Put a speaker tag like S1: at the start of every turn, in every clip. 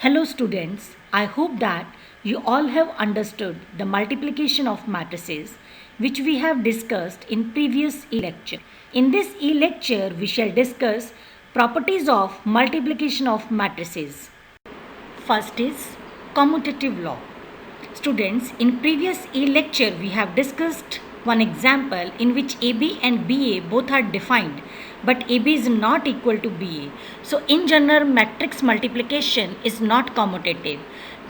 S1: Hello students, I hope that you all have understood the multiplication of matrices which we have discussed in previous e-lecture. In this e-lecture we shall discuss properties of multiplication of matrices. First is commutative law. Students, in previous e-lecture we have discussed one example in which AB and BA both are defined but AB is not equal to BA. So in general matrix multiplication is not commutative.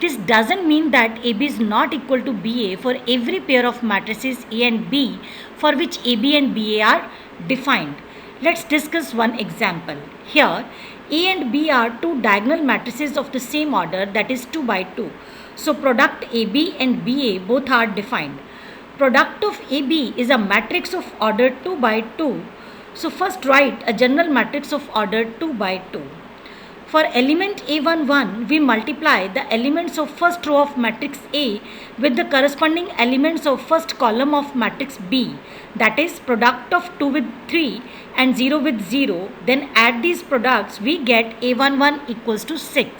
S1: This doesn't mean that AB is not equal to BA for every pair of matrices A and B for which AB and BA are defined. Let's discuss one example. Here A and B are two diagonal matrices of the same order, that is 2 by 2. So product AB and BA both are defined. Product of AB is a matrix of order 2 by 2. So first write a general matrix of order 2 by 2. For element A11, we multiply the elements of first row of matrix A with the corresponding elements of first column of matrix B. That is product of 2 with 3 and 0 with 0. Then add these products, we get A11 equals to 6.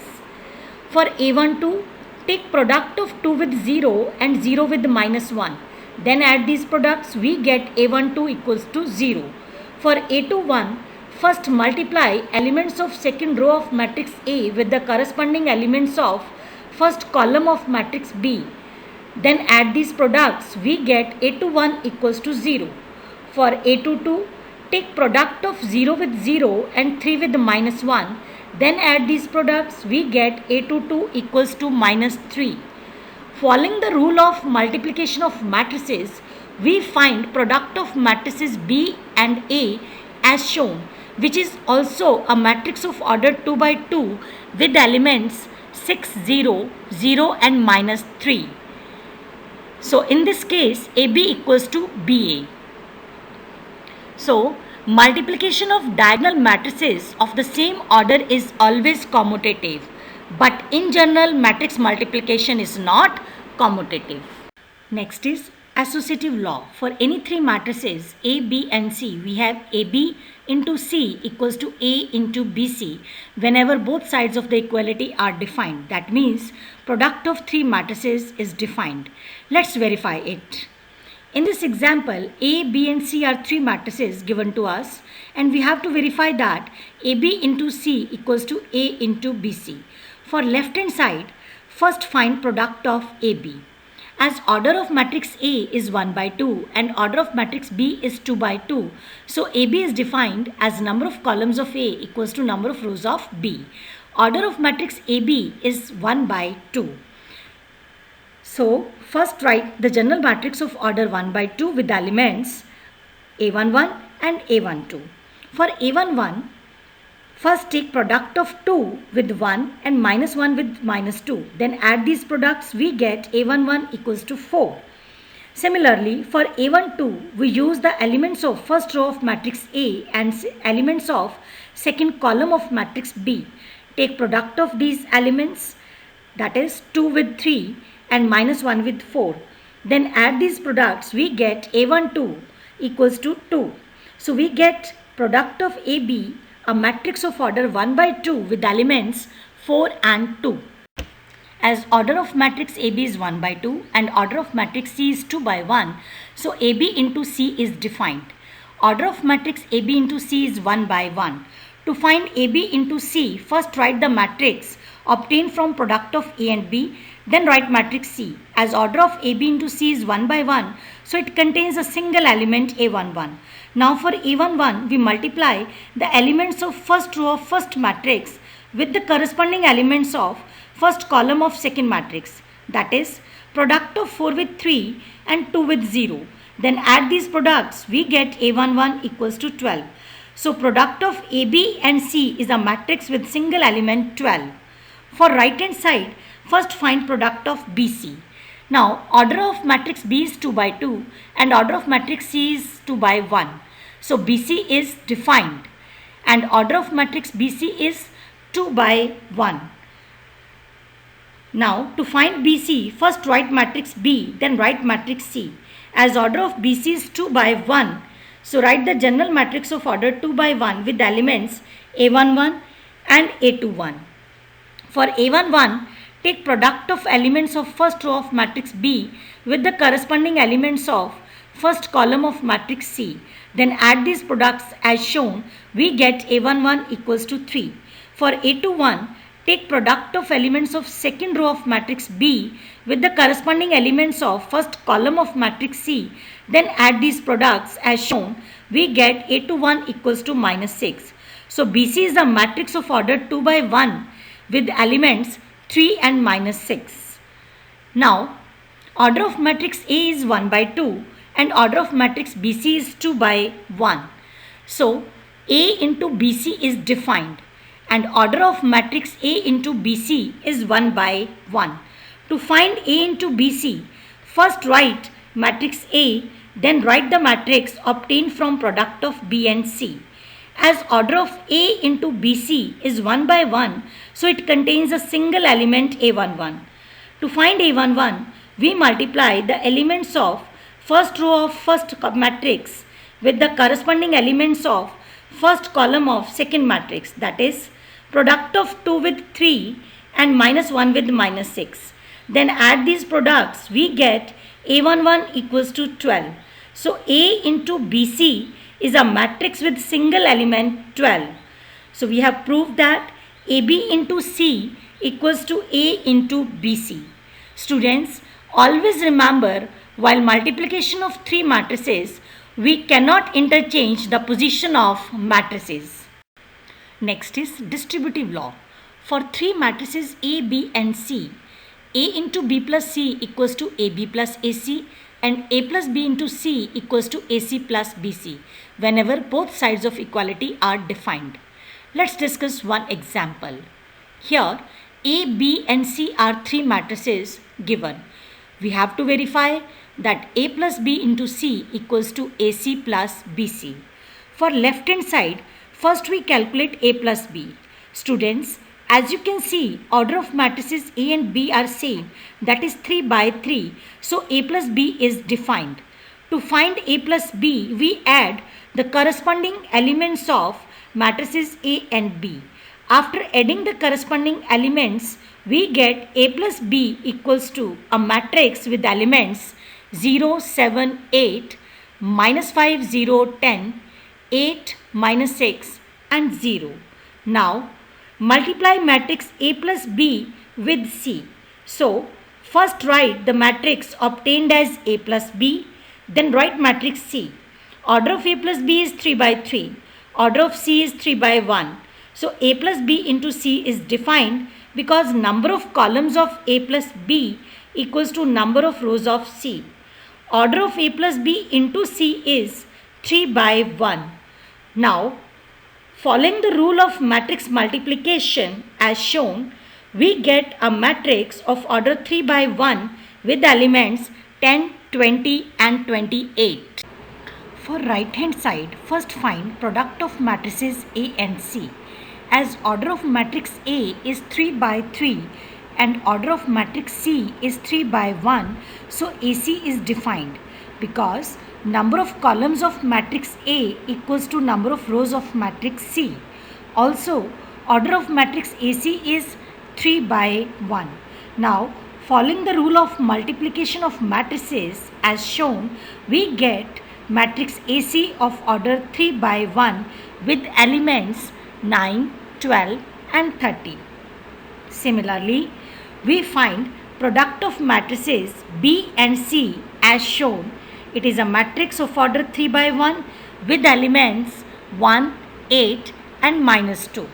S1: For A12, take product of 2 with 0 and 0 with minus 1. Then add these products, we get A12 equals to 0. For A21, first multiply elements of second row of matrix A with the corresponding elements of first column of matrix B. Then add these products, we get A21 equals to 0. For A22, take product of 0 with 0 and 3 with minus 1. Then add these products, we get A22 equals to minus 3. Following the rule of multiplication of matrices, we find product of matrices B and A as shown, which is also a matrix of order 2 by 2 with elements 6, 0, 0 and minus 3. So in this case, AB equals to BA. So multiplication of diagonal matrices of the same order is always commutative, but in general matrix multiplication is not commutative. Next is associative law. For any three matrices A, B and C, we have AB into C equals to A into BC whenever both sides of the equality are defined. That means product of three matrices is defined. Let's verify it. In this example, A, B and C are three matrices given to us and we have to verify that AB into C equals to A into BC. For left hand side, first find product of AB. As order of matrix A is 1 by 2 and order of matrix B is 2 by 2, so AB is defined as number of columns of A equals to number of rows of B. Order of matrix AB is 1 by 2. So first write the general matrix of order 1 by 2 with the elements A11 and A12. For A11, first take product of 2 with 1 and minus 1 with minus 2. Then add these products, we get A11 equals to 4. Similarly, for A12, we use the elements of first row of matrix A and elements of second column of matrix B. Take product of these elements, that is 2 with 3 and minus 1 with 4. Then add these products, we get A12 equals to 2. So we get product of AB, a matrix of order 1 by 2 with elements 4 and 2. As order of matrix AB is 1 by 2 and order of matrix C is 2 by 1, so AB into C is defined. Order of matrix AB into C is 1 by 1. To find AB into C, first write the matrix obtained from product of A and B, then write matrix C. As order of AB into C is 1 by 1, so it contains a single element A11. Now for A11, we multiply the elements of first row of first matrix with the corresponding elements of first column of second matrix. That is product of 4 with 3 and 2 with 0. Then add these products, we get A11 equals to 12. So product of AB and C is a matrix with single element 12. For right hand side, first find product of BC. Now order of matrix B is 2 by 2 and order of matrix C is 2 by 1. So BC is defined and order of matrix BC is 2 by 1. Now to find BC, first write matrix B, then write matrix C. As order of BC is 2 by 1, so write the general matrix of order 2 by 1 with elements A11 and A21. For A11, take product of elements of first row of matrix B with the corresponding elements of first column of matrix C. Then add these products as shown. We get A11 equals to 3. For A21, take product of elements of second row of matrix B with the corresponding elements of first column of matrix C. Then add these products as shown. We get A21 equals to minus 6. So BC is a matrix of order 2 by 1 with elements 3 and minus 6. Now, order of matrix A is 1 by 2 and order of matrix BC is 2 by 1. So, A into BC is defined and order of matrix A into BC is 1 by 1. To find A into BC, first write matrix A, then write the matrix obtained from product of B and C. As order of A into BC is 1 by 1, so it contains a single element A11. To find A11, we multiply the elements of first row of first matrix with the corresponding elements of first column of second matrix, that is product of 2 with 3 and minus 1 with minus 6. Then add these products, we get A11 equals to 12. So A into BC is a matrix with single element 12. So we have proved that AB into C equals to A into BC. Students, always remember, while multiplication of three matrices, we cannot interchange the position of matrices. Next is distributive law. For three matrices A, B and C, A into B plus C equals to AB plus AC and A plus B into C equals to AC plus BC whenever both sides of equality are defined. Let's discuss one example. Here A, B and C are three matrices given. We have to verify that A plus B into C equals to AC plus BC. For left hand side, first we calculate A plus B. Students, as you can see, order of matrices A and B are same, that is 3 by 3. So A plus B is defined. To find A plus B, we add the corresponding elements of matrices A and B. After adding the corresponding elements, we get A plus B equals to a matrix with elements 0, 7, 8, minus 5, 0, 10, 8, minus 6 and 0. Now, multiply matrix A plus B with C. So, first write the matrix obtained as A plus B, then write matrix C. Order of A plus B is 3 by 3. Order of C is 3 by 1. So, A plus B into C is defined because number of columns of A plus B equals to number of rows of C. Order of A plus B into C is 3 by 1. Now, following the rule of matrix multiplication as shown, we get a matrix of order 3 by 1 with elements 10, 20 and 28. For right hand side, first find product of matrices A and C. As order of matrix A is 3 by 3 and order of matrix C is 3 by 1, so AC is defined because number of columns of matrix A equals to number of rows of matrix C. Also, order of matrix AC is 3 by 1. Now, following the rule of multiplication of matrices as shown, we get matrix AC of order 3 by 1 with elements 9, 12 and 30. Similarly, we find product of matrices B and C as shown. It is a matrix of order 3 by 1 with elements 1, 8 and minus 2.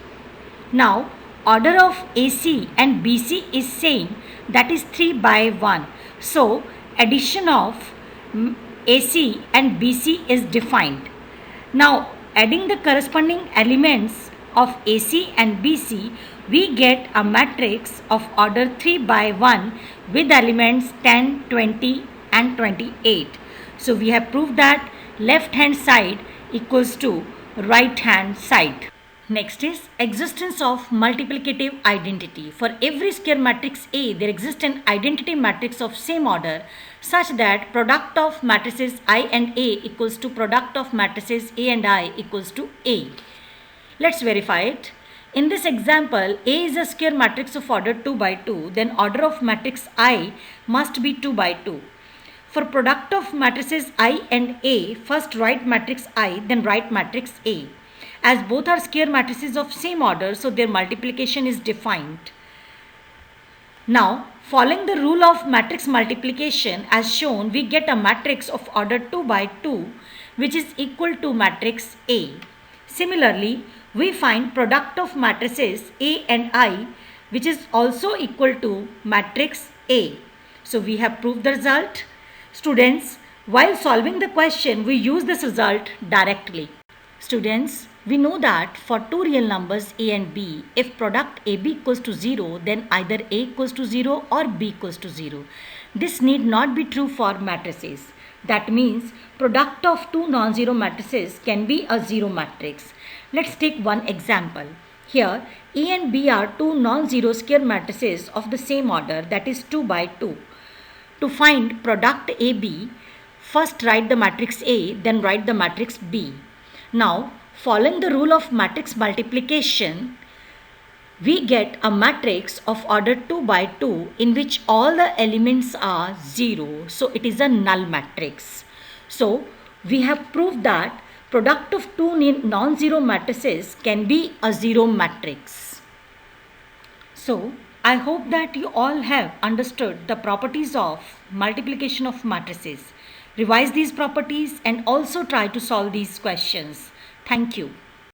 S1: Now, order of AC and BC is same, that is 3 by 1. So, addition of AC and BC is defined. Now, adding the corresponding elements of AC and BC, we get a matrix of order 3 by 1 with elements 10, 20 and 28. So we have proved that left hand side equals to right hand side. Next is existence of multiplicative identity. For every square matrix A, there exists an identity matrix of same order such that product of matrices I and A equals to product of matrices A and I equals to A. Let's verify it. In this example, A is a square matrix of order 2 by 2, then order of matrix I must be 2 by 2. For product of matrices I and A, first write matrix I, then write matrix A. As both are square matrices of same order, so their multiplication is defined. Now, following the rule of matrix multiplication as shown, we get a matrix of order 2 by 2 which is equal to matrix A. Similarly, we find product of matrices A and I which is also equal to matrix A. So, we have proved the result. Students, while solving the question, we use this result directly. Students, we know that for two real numbers A and B, if product AB equals to 0, then either A equals to 0 or B equals to 0. This need not be true for matrices. That means product of two non-zero matrices can be a zero matrix. Let's take one example. Here, A and B are two non-zero square matrices of the same order, that is 2 by 2. To find product AB, first write the matrix A, then write the matrix B. Now, following the rule of matrix multiplication, we get a matrix of order 2 by 2 in which all the elements are 0. So, it is a null matrix. So, we have proved that product of two non-zero matrices can be a zero matrix. So, I hope that you all have understood the properties of multiplication of matrices. Revise these properties and also try to solve these questions. Thank you.